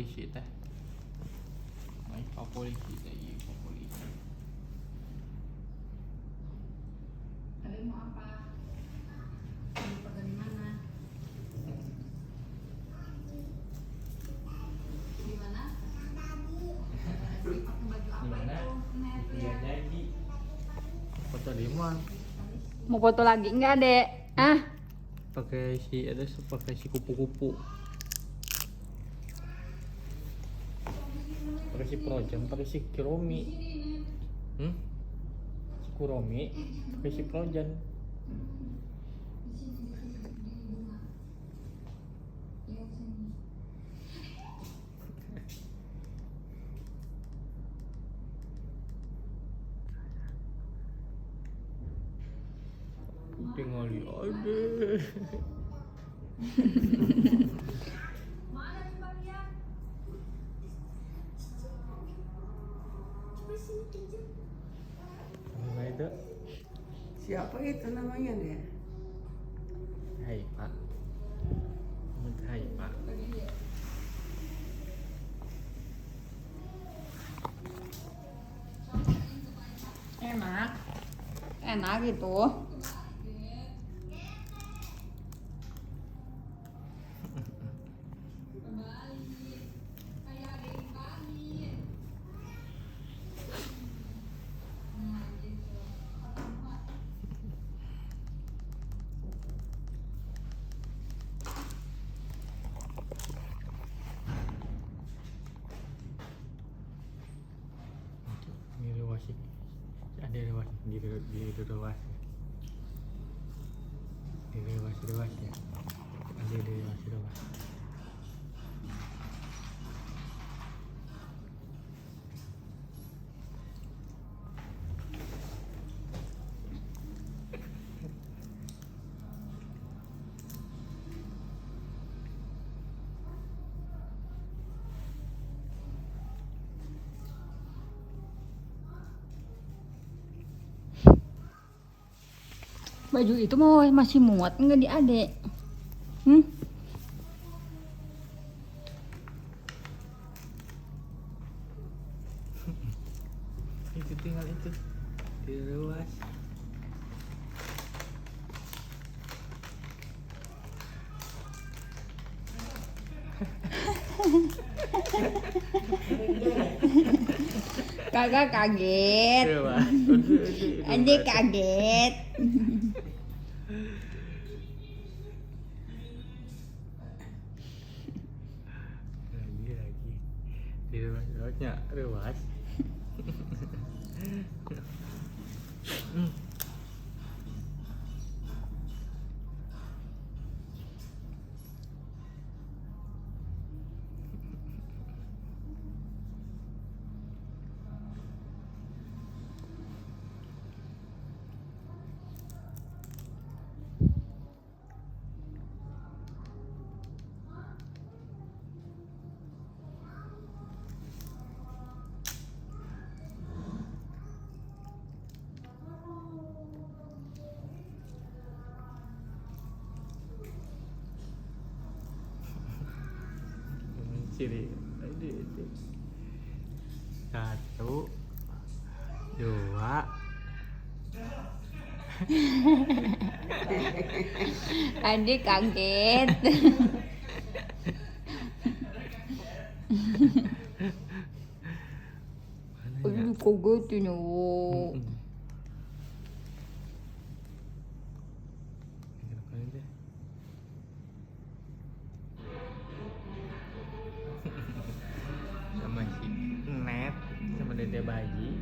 polisi teh. Main pak polisi teh, iya pak polisi. Kalian mau apa? Mau pergi di mana? Di mana? Pakai baju apa Gimana? itu? Net Iya ya. jadi. Foto di mana? Mau foto lagi enggak, Dek? Ah, Pakai si ada pakai si kupu-kupu. Pakai si Projan, pakai si Kuromi. Si Kuromi, pakai si Projan. Tinggal di ada. Mana nih bagian? Apa itu? Siapa itu namanya dia? Hai Pak. Hai Pak. enak. Enak gitu. Ini ruas sih. Ada ruas di ruas. Di ruas ya. Ada di ruas. Baju itu mau masih muat enggak di Adek? Itu tinggal itu di ruas. Kagak kaget. Ruas. Adek kaget. Lagi di ruasnya ruas. Sini, itu. 1, 2. Adek kaget. Aduh, kaget ini. Sama si Net sama Dede Bayi.